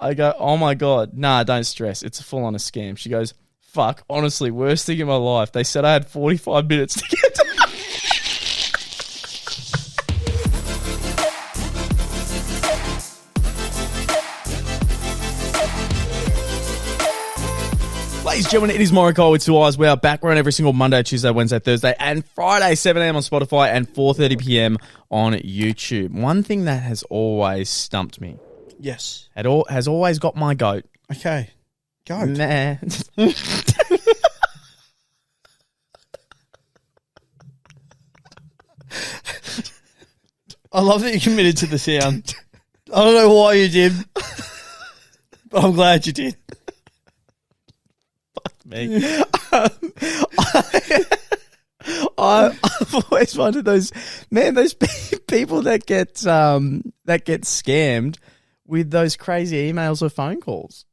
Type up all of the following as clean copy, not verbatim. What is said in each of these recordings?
I go, oh my God, nah, don't stress. It's a full-on scam. She goes, fuck, honestly, worst thing in my life. They said I had 45 minutes to get to Ladies and gentlemen, it is Morokaii with 2 eyes. We are back. We're on every single Monday, Tuesday, Wednesday, Thursday, and Friday, 7 a.m. on Spotify and 4:30 p.m. on YouTube. One thing that has always stumped me. Yes. Has always got my goat. Okay. Goat. Nah. I love that you committed to the sound. I don't know why you did, but I'm glad you did. Me. I've always wondered those people that get scammed with those crazy emails or phone calls.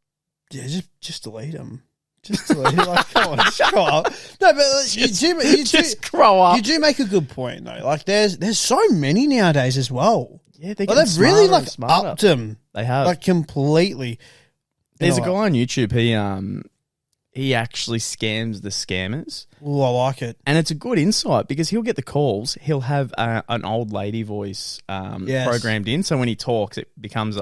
Yeah, just delete them. Just delete them. Like, come on, just grow up. No, but just grow up. You do make a good point though. Like, there's so many nowadays as well. Yeah, they've really like upped them. They have like completely. There's a guy on YouTube. He actually scams the scammers. Oh, I like it. And it's a good insight because he'll get the calls. He'll have an old lady voice programmed in. So when he talks, it comes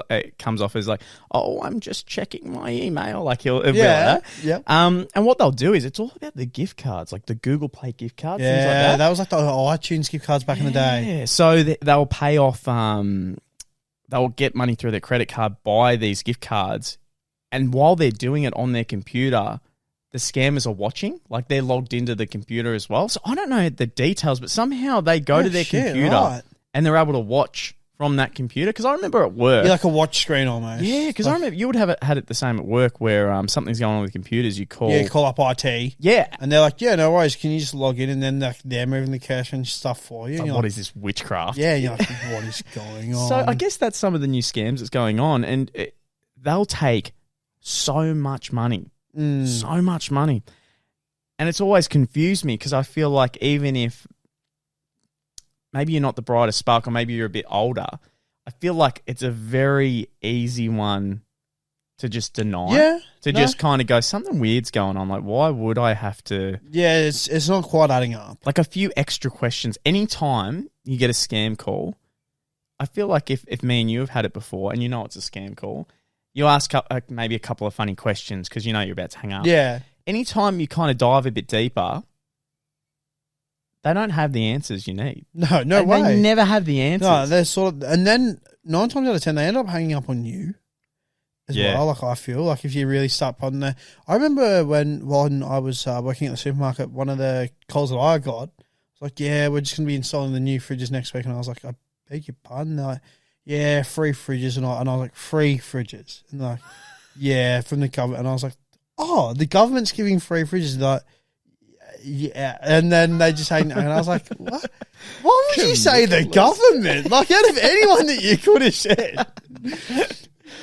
off as like, oh, I'm just checking my email. Like he'll be like that. Yeah. And what they'll do is it's all about the gift cards, like the Google Play gift cards, things like that. That was like the iTunes gift cards back in the day. Yeah. So they'll pay off, they'll get money through their credit card, buy these gift cards. And while they're doing it on their computer, the scammers are watching, like they're logged into the computer as well. So I don't know the details, but somehow they go to their computer and they're able to watch from that computer. Because I remember at work, like a watch screen almost. Yeah, because I remember you would have had it the same at work where something's going on with computers. You call, you call up IT. Yeah, and they're like, yeah, no worries. Can you just log in and then they're moving the cash and stuff for you? Like, what is this witchcraft? Yeah, you're like, what is going on? So I guess that's some of the new scams that's going on, and they'll take so much money, so much money. And it's always confused me because I feel like even if maybe you're not the brightest spark or maybe you're a bit older, I feel like it's a very easy one to just deny. Yeah. Just kind of go, something weird's going on. Like, why would I have to? Yeah, it's not quite adding up. Like a few extra questions. Anytime you get a scam call, I feel like if me and you have had it before and you know it's a scam call, you ask maybe a couple of funny questions because you know you're about to hang up. Yeah. Anytime you kind of dive a bit deeper, they don't have the answers you need. No way. They never have the answers. No, they're sort of, and then 9 times out of 10, they end up hanging up on you as well. Like I feel like if you really start putting there. I remember when I was working at the supermarket, one of the calls that I got was like, yeah, we're just going to be installing the new fridges next week. And I was like, I beg your pardon? They're like, yeah, free fridges. And I was like, free fridges. And they're like, yeah, from the government. And I was like, oh, the government's giving free fridges. Like, yeah. And then they just hang, and I was like, what? Why would you say the government? Like, out of anyone that you could have said.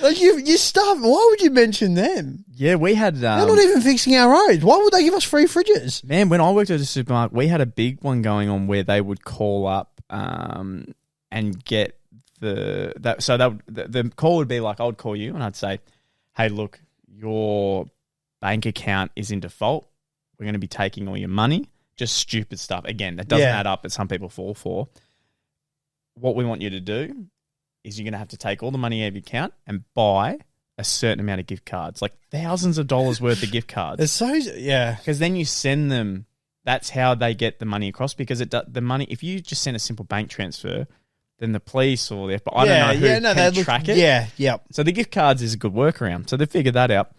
Like, you start, why would you mention them? Yeah, we had... they're not even fixing our roads. Why would they give us free fridges? Man, when I worked at a supermarket, we had a big one going on where they would call up and get the call would be like, I would call you and I'd say, hey, look, your bank account is in default. We're going to be taking all your money. Just stupid stuff. Again, that doesn't add up, but some people fall for. What we want you to do is you're going to have to take all the money out of your account and buy a certain amount of gift cards, like thousands of dollars worth of gift cards. It's so, yeah. Because then you send them, that's how they get the money across, because the money, if you just send a simple bank transfer, then the police or the FBI, I don't know who can track it. Yeah, yep. So the gift cards is a good workaround. So they figured that out.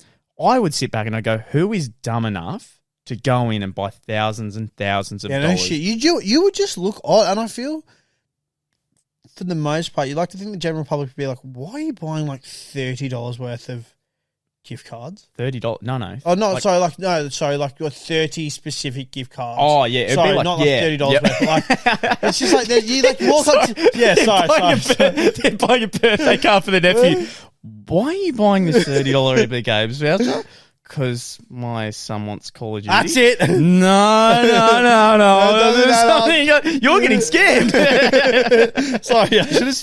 I would sit back and I'd go, who is dumb enough to go in and buy thousands and thousands of dollars? No shit. You would just look odd, and I feel for the most part, you like to think the general public would be like, why are you buying like $30 worth of gift cards? $30? No. Oh, no, like your 30 specific gift cards. Oh, yeah. It'd be like, not like $30 worth. Like, it's just like, you like walk up to... Yeah, They're buying a birthday card for their nephew. Why are you buying this $30 Epic Games voucher? Because my son wants Call of Duty. That's it. No. You're getting scammed. Sorry, I should have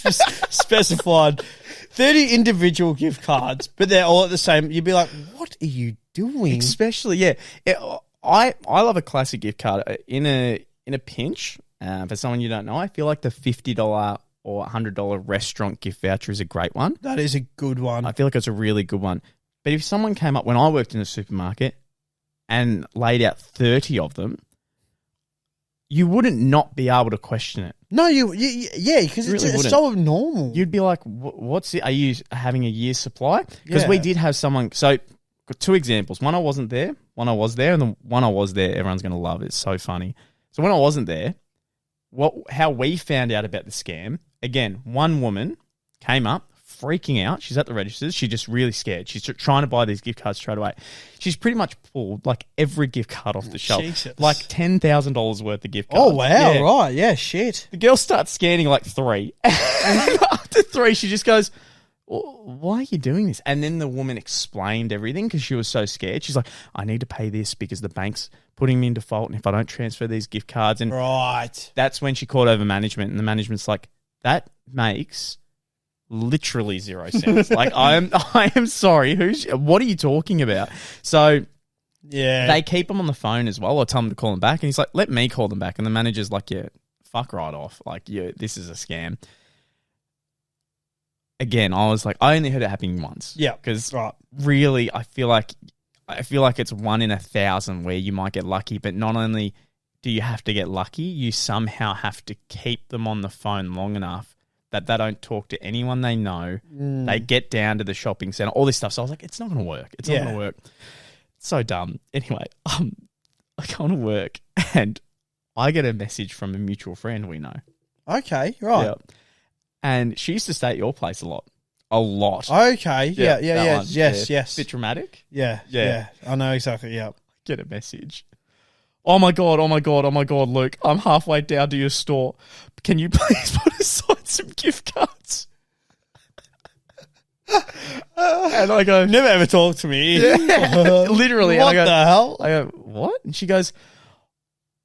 specified. 30 individual gift cards, but they're all at the same. You'd be like, what are you doing? Especially, yeah. I love a classic gift card in a pinch. For someone you don't know, I feel like the $50 or $100 restaurant gift voucher is a great one. That is a good one. I feel like it's a really good one. But if someone came up when I worked in a supermarket and laid out 30 of them, you wouldn't not be able to question it. No, yeah, because it's so abnormal. You'd be like, "What's it? Are you having a year's supply?" Because we did have someone. So, two examples. One I wasn't there. One I was there, and the one I was there, everyone's going to love. It's so funny. So when I wasn't there, how we found out about the scam? Again, one woman came up, freaking out. She's at the registers. She's just really scared. She's trying to buy these gift cards straight away. She's pretty much pulled like every gift card off the shelf. Jesus. Like $10,000 worth of gift cards. Oh, wow. Yeah. Right. Yeah, shit. The girl starts scanning like 3. And after 3, she just goes, why are you doing this? And then the woman explained everything because she was so scared. She's like, I need to pay this because the bank's putting me in default. And if I don't transfer these gift cards. And that's when she called over management. And the management's like, that makes literally 0 cents. Like I am sorry. What are you talking about? So yeah, they keep them on the phone as well. I tell them to call them back, and he's like, "Let me call them back." And the manager's like, "Yeah, fuck right off. Like, yeah, this is a scam." Again, I was like, I only heard it happening once. Yeah, because really, I feel like it's 1 in 1,000 where you might get lucky, but not only do you have to get lucky, you somehow have to keep them on the phone long enough that they don't talk to anyone they know. They get down to the shopping center, all this stuff. So I was like, it's not going to work. It's not going to work. It's so dumb. Anyway, I go to work and I get a message from a mutual friend we know. Okay, right. Yeah. And she used to stay at your place a lot. A lot. Okay. Yeah. Yes. Bit dramatic. Yeah. I know exactly. Yeah. Get a message. Oh my God, Luke, I'm halfway down to your store. Can you please put aside some gift cards? And I go, never ever talk to me. Yeah, literally. What the hell? I go, what? And she goes,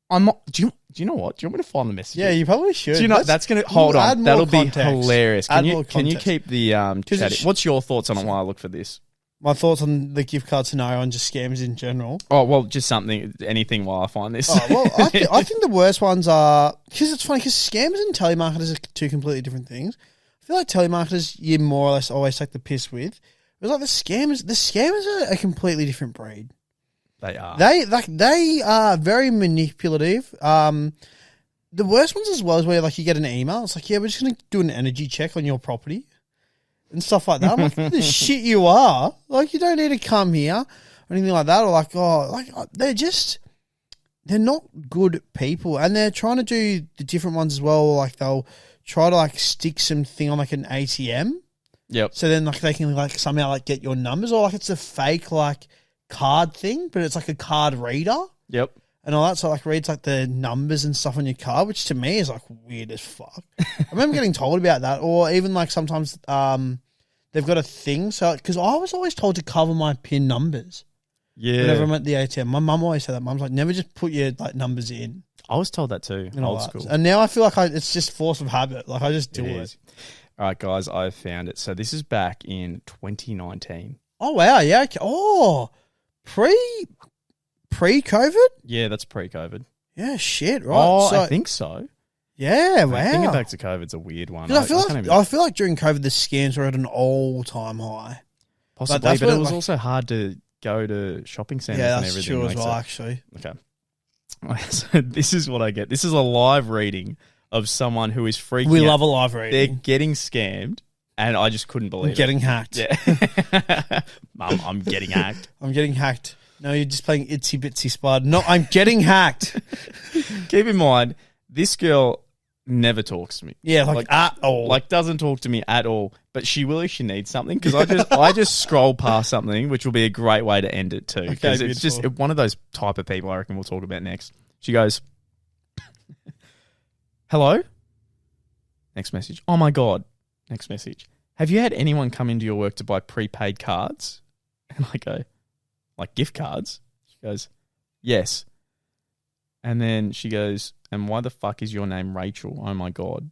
I'm not, do you know what? Do you want me to find the message? Yeah, you probably should. Do you know, that's going to, hold on, that'll be hilarious. Can you keep the chat? What's your thoughts on it while I look for this? My thoughts on the gift card scenario and just scams in general. Oh, well, just anything while I find this. Oh, well, I think the worst ones are, because it's funny, because scammers and telemarketers are two completely different things. I feel like telemarketers, you more or less always take the piss with. It's like the scammers are a completely different breed. They are. They are very manipulative. The worst ones as well is where like you get an email. It's like, yeah, we're just going to do an energy check on your property and stuff like that. I'm like, the shit you are. Like, you don't need to come here or anything like that. Or like, they're not good people. And they're trying to do the different ones as well. Like, they'll try to like stick something on like an ATM. Yep. So then like they can like somehow like get your numbers, or like it's a fake like card thing, but it's like a card reader. Yep. And all that, so like reads like the numbers and stuff on your card, which to me is like weird as fuck. I remember getting told about that, or even like sometimes they've got a thing. So because I was always told to cover my PIN numbers. Yeah. Whenever I'm at the ATM, my mum always said that. Mum's like, never just put your like numbers in. I was told that too. Old school. And now I feel like it's just force of habit. Like I just do it. All right, guys, I found it. So this is back in 2019. Oh wow, yeah. Okay. Oh, pre-COVID? Yeah, that's pre-COVID. Yeah, shit, right. Oh, I think so. Yeah, wow. Thinking back to COVID's a weird one. I feel like during COVID the scams were at an all-time high. Possibly, but it was also hard to go to shopping centres and everything. Yeah, that's true as well, actually. Okay. So this is what I get. This is a live reading of someone who is freaking out. We love a live reading. They're getting scammed, and I just couldn't believe it. Getting hacked. Yeah. Mum, I'm getting hacked. I'm getting hacked. No, you're just playing Itsy Bitsy Spider. No, I'm getting hacked. Keep in mind, this girl never talks to me. Yeah, like at all. Like doesn't talk to me at all. But she will if she needs something, because I just scroll past something, which will be a great way to end it too. Because it's just one of those type of people I reckon we'll talk about next. She goes, hello? Next message. Oh my God. Next message. Have you had anyone come into your work to buy prepaid cards? And I go, like gift cards? She goes, yes. And then she goes, and why the fuck is your name Rachel? Oh my God.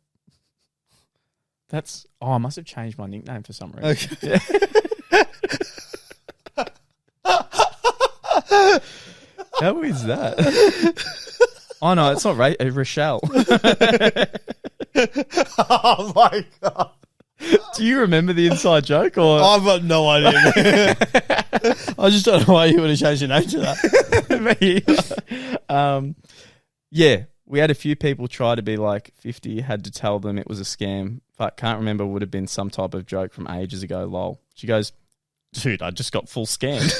That's I must have changed my nickname for some reason. Okay. Yeah. How is that? Oh no, it's not Rochelle. Oh my god! Do you remember the inside joke? Or I've got no idea. I just don't know why you would have changed your name to that. Yeah, we had a few people try to be like 50, had to tell them it was a scam. But can't remember, would have been some type of joke from ages ago, lol. She goes, dude, I just got full scammed.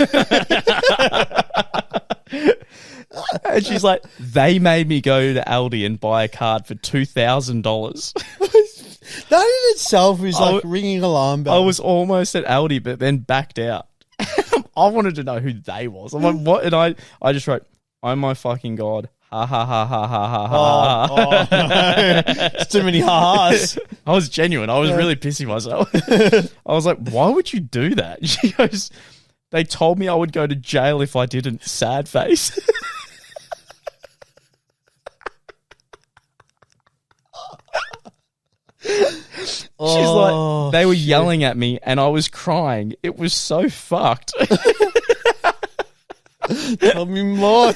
And she's like, they made me go to Aldi and buy a card for $2,000. That in itself is like ringing alarm bells. I was almost at Aldi, but then backed out. I wanted to know who they was. I'm like, what? And I just wrote, oh my fucking God. Ha ha ha ha ha ha ha. Oh, no. It's too many ha-has. I was genuine. I was really pissing myself. I was like, why would you do that? She goes, they told me I would go to jail if I didn't. Sad face. She's like, they were yelling at me and I was crying. It was so fucked. Tell me more.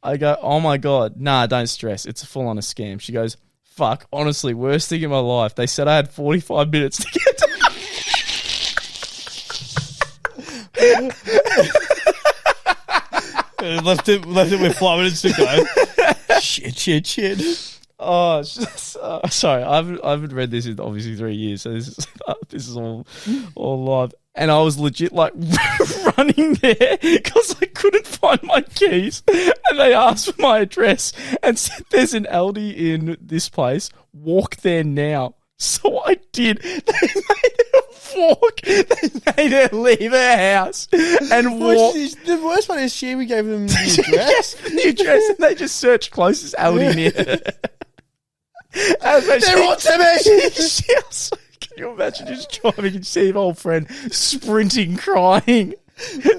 I go, oh my God. Nah, don't stress. It's a full-on a scam. She goes, fuck, honestly, worst thing in my life. They said I had 45 minutes to get to... left it with 5 minutes to go. Shit. Oh, sorry. I haven't read this in obviously 3 years, so this is all live. And I was legit like running there because I couldn't find my keys. And they asked for my address and said, there's an Aldi in this place. Walk there now. So I did. They made her walk. They made her leave her house and walk. The worst one is she gave them the address. The address, and they just searched closest Aldi near her. They're on to me. Can you imagine just driving and see your old friend sprinting, crying,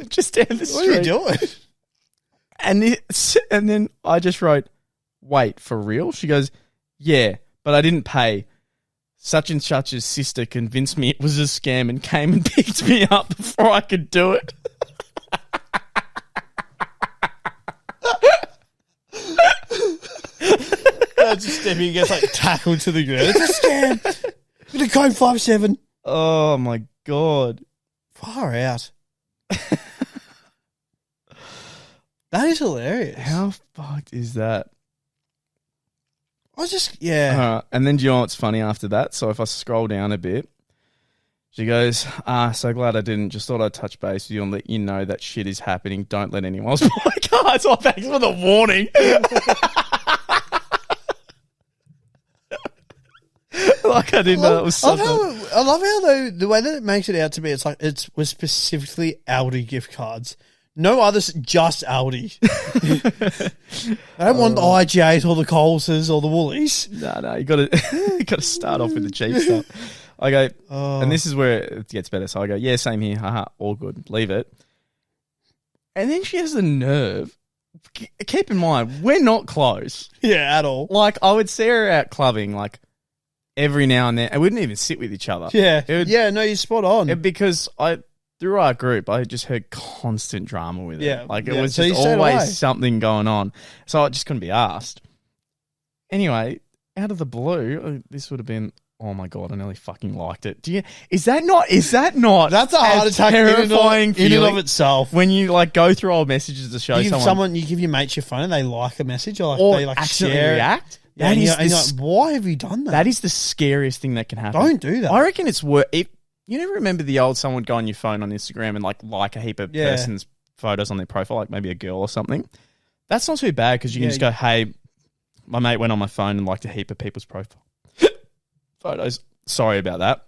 just down the street? What are you doing? And then I just wrote, wait, for real? She goes, yeah, but I didn't pay. Such and such's sister convinced me it was a scam and came and picked me up before I could do it. Just Stevie gets like tackled to the ground. It's a scam. The code 57. Oh my God. Far out. That is hilarious. How fucked is that? Yeah. And then do you know what's funny after that? So if I scroll down a bit, she goes, so glad I didn't. Just thought I'd touch base with you and let you know that shit is happening. Don't let anyone else buy cards. Oh, thanks for the warning. Like I didn't know that was something. I love how though the way that it makes it out to be, it's like it was specifically Aldi gift cards. No others, just Aldi. I don't want the IGAs or the Coleses or the Woolies. No, you got to start off with the cheap stuff. I go, and this is where it gets better. So I go, yeah, same here. Haha, all good. Leave it. And then she has the nerve. Keep in mind, we're not close. Yeah, at all. Like I would see her out clubbing, like every now and then, and we wouldn't even sit with each other. Yeah, no, you're spot on. Because through our group, I just heard constant drama with it. Yeah, like it was just always something going on. So I just couldn't be asked. Anyway, out of the blue, this would have been, oh my God, I nearly fucking liked it. Is that not? That's a heart attack terrifying in and of itself. When you like go through old messages to show someone, you give your mates your phone and they like a message or they like accidentally share react. Yeah, and you're like, why have you done that? That is the scariest thing that can happen. Don't do that. I reckon it's worth. You never remember the old someone would go on your phone on Instagram and like a heap of person's photos on their profile, like maybe a girl or something. That's not too bad because you can just go, hey, my mate went on my phone and liked a heap of people's profile photos. Sorry about that.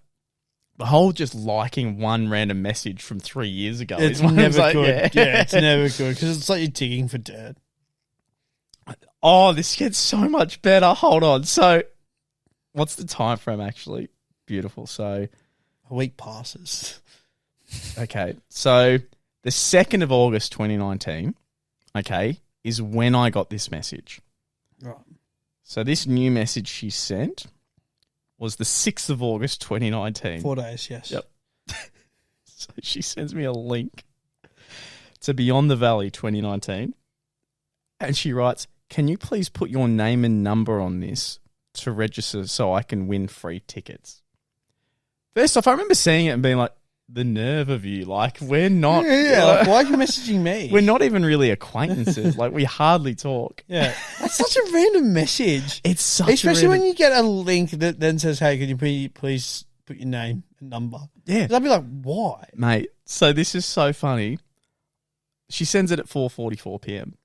The whole just liking one random message from 3 years ago it's is never good. Yeah, it's never good because it's like you're digging for dirt. Oh, this gets so much better. Hold on. So, what's the time frame actually? Beautiful. So, a week passes. Okay. So, the 2nd of August 2019, is when I got this message. Right. So this new message she sent was the 6th of August, 2019. 4 days, yes. Yep. So she sends me a link to Beyond the Valley 2019. And she writes, "Can you please put your name and number on this to register so I can win free tickets?" First off, I remember seeing it and being like, the nerve of you. Like, we're not. Yeah, like, why are you messaging me? We're not even really acquaintances. Like, we hardly talk. Yeah. That's such a random message. It's such Especially a when you get a link that then says, hey, can you please put your name and number? Yeah. I'd be like, why? Mate, so this is so funny. She sends it at 4:44 p.m.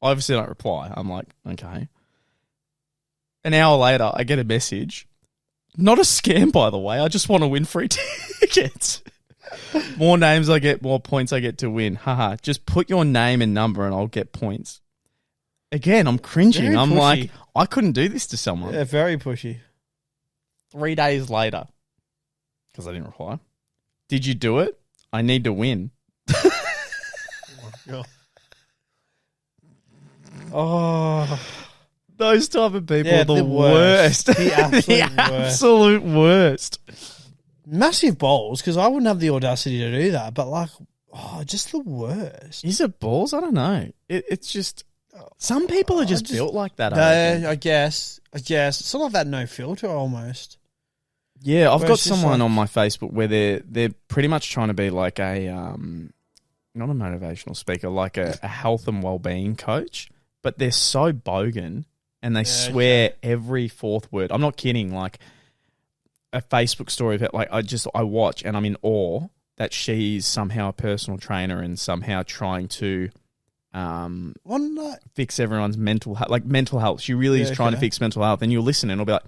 I obviously don't reply. I'm like, okay. An hour later, I get a message. Not a scam, by the way. I just want to win free tickets. More names I get, more points I get to win. Haha. Just put your name and number and I'll get points. Again, I'm cringing. Very I'm pushy. like, I couldn't do this to someone. Yeah, very pushy. 3 days later, because I didn't reply. Did you do it? I need to win. Oh, Those type of people yeah, are the worst. The absolute worst. Massive balls, because I wouldn't have the audacity to do that, but like, just the worst. Is it balls? I don't know. It's just, some people are just built like that. I guess. It's sort of that no filter almost. Yeah, I've Where got it's just someone like- on my Facebook where they're pretty much trying to be like a, not a motivational speaker, like a health and well-being coach, but they're so bogan and they swear every fourth word. I'm not kidding. Like a Facebook story that like I watch and I'm in awe that she's somehow a personal trainer and somehow trying to fix everyone's mental health. Like mental health. She really is trying to fix mental health. And you'll listen and it'll be like,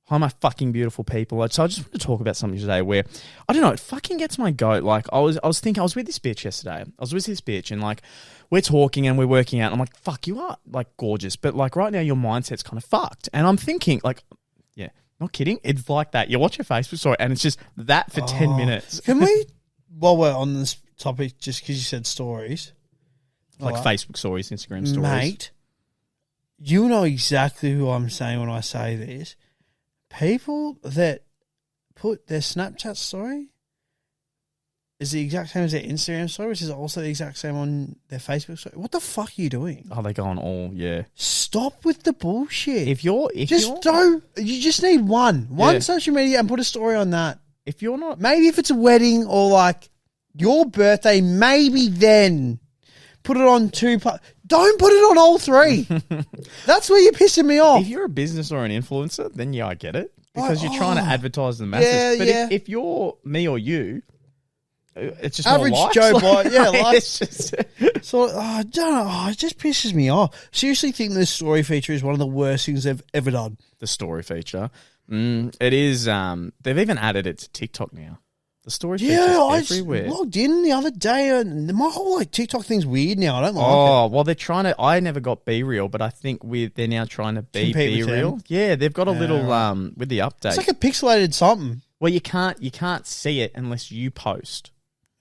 hi, my fucking beautiful people. So I just want to talk about something today where, I don't know, it fucking gets my goat. Like, I was thinking, I was with this bitch yesterday. I was with this bitch and, like, we're talking and we're working out. And I'm like, fuck, you are, like, gorgeous. But, like, right now your mindset's kind of fucked. And I'm thinking, like, yeah, not kidding. It's like that. You watch your Facebook story and it's just that for 10 minutes. Can we, while we're on this topic, just because you said stories. Like Facebook stories, Instagram stories. Mate, you know exactly who I'm saying when I say this. People that put their Snapchat story is the exact same as their Instagram story, which is also the exact same on their Facebook story. What the fuck are you doing? Oh, they go on all, yeah. Stop with the bullshit. You just need one social media and put a story on that. If you're not, maybe if it's a wedding or like your birthday, maybe then put it on don't put it on all three. That's where you're pissing me off. if you're a business or an influencer, then yeah, I get it. Because you're trying to advertise the masses. But if you're me or you, it's just average more likes. Joe Biden. Yeah, like, it's just so I don't know. It just pisses me off. Seriously, think this story feature is one of the worst things they've ever done. the story feature. It is. They've even added it to TikTok now. The story feature everywhere. I logged in the other day and my whole like TikTok thing's weird now. I don't like it. Oh, well, they're trying to. I never got Be Real, but I think they're now trying to Compete Be with Real. them. Yeah, they've got a little right. with the update. It's like a pixelated something. well, you can't see it unless you post.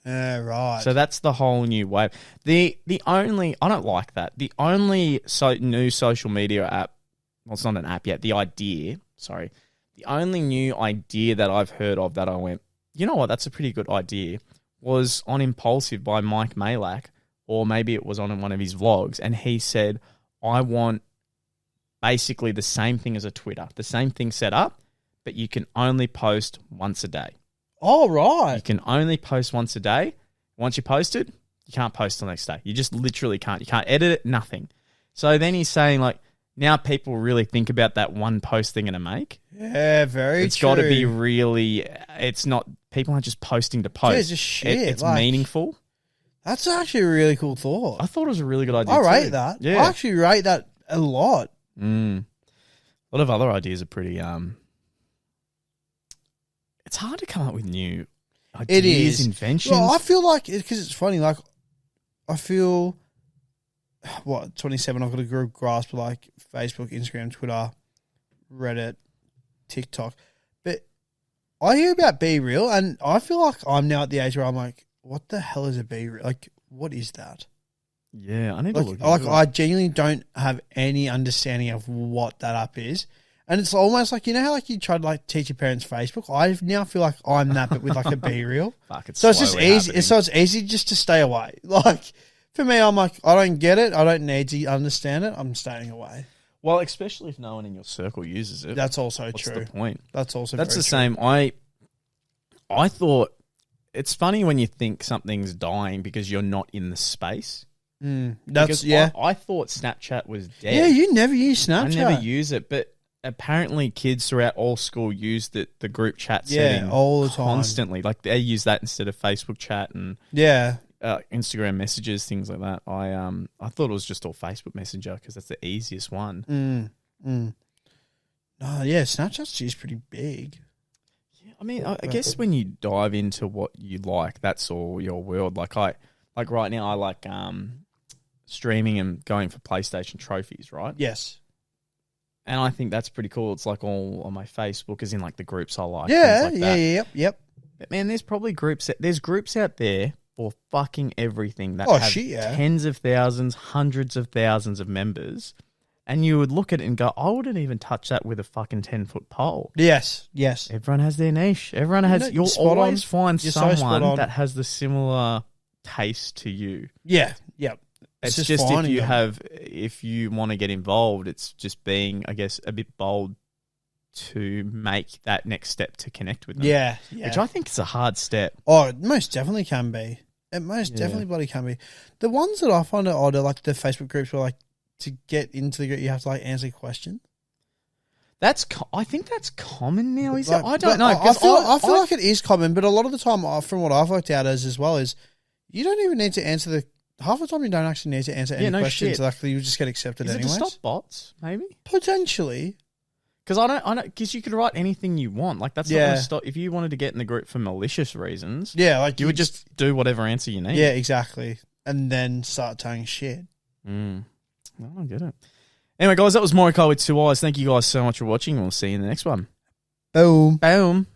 Right. So that's the whole new wave. The only I don't like that. The only new social media app. Well, it's not an app yet. The only new idea that I've heard of that I went, you know what, that's a pretty good idea, was on Impulsive by Mike Malak, or maybe it was on one of his vlogs, and he said, I want basically the same thing as a Twitter, the same thing set up, but you can only post once a day. Oh, right. You can only post once a day. Once you post it, you can't post the next day. You just literally can't. You can't edit it, nothing. So then he's saying, like, now people really think about that one post they're going to make. Yeah, very It's true. got to be really, it's not, people aren't just posting to post. Yeah, it's just shit. It's like, meaningful. That's actually a really cool thought. I thought it was a really good idea I rate too. that. Yeah. I actually rate that a lot. A lot of other ideas are pretty, it's hard to come up with new ideas, It is. inventions. Well, I feel like, because it's funny, like, I feel, 27, I've got a good grasp of like Facebook, Instagram, Twitter, Reddit, TikTok. But I hear about Be Real, and I feel like I'm now at the age where I'm like, what the hell is a Be Real? Like, what is that? Yeah, I need to look. I genuinely don't have any understanding of what that app is. And it's almost like, you know how like you tried to like teach your parents Facebook? I now feel like I'm that, but with like a B reel. So it's just easy. Happening. So it's easy just to stay away. Like for me, I'm like, I don't get it. I don't need to understand it. I'm staying away. Well, especially if no one in your circle uses it. That's also What's true. What's the point? That's also That's very the true. same. I thought it's funny when you think something's dying because you're not in the space. That's I thought Snapchat was dead. Yeah, you never use Snapchat. I never use it, but apparently kids throughout all school use the group chat setting all the time. Constantly. Like they use that instead of Facebook chat and Instagram messages, things like that. I thought it was just all Facebook Messenger because that's the easiest one. Snapchat's used pretty big. Yeah, I mean, I guess when you dive into what you like, that's all your world. Like right now, I like streaming and going for PlayStation trophies, right? Yes. And I think that's pretty cool. It's like all on my Facebook, as in like the groups I like. Yeah, things like yep. But man, there's probably groups out there for fucking everything that have tens of thousands, hundreds of thousands of members. And you would look at it and go, I wouldn't even touch that with a fucking 10-foot pole. Yes. Everyone has their niche. Everyone has. You'll always find someone that has the similar taste to you. Yeah. Yep. It's just if you want to get involved, it's just being, I guess, a bit bold to make that next step to connect with them. Yeah. Which I think is a hard step. Oh, it most definitely can be. It most definitely bloody can be. The ones that I find are odd are like the Facebook groups where like to get into the group you have to like answer questions. I think that's common now, is it? I don't know. I feel like it is common, but a lot of the time, from what I've worked out as well, is you don't even need to answer half the time you don't actually need to answer any questions. Shit. Like you just get accepted anyway. Is it to stop bots? Maybe potentially. Because you could write anything you want. Like that's not going to stop. If you wanted to get in the group for malicious reasons, like you would just do whatever answer you need. Yeah, exactly, and then start saying shit. I don't get it. Anyway, guys, that was Morokaii with 2 eyes. Thank you guys so much for watching. We'll see you in the next one. Boom. Boom.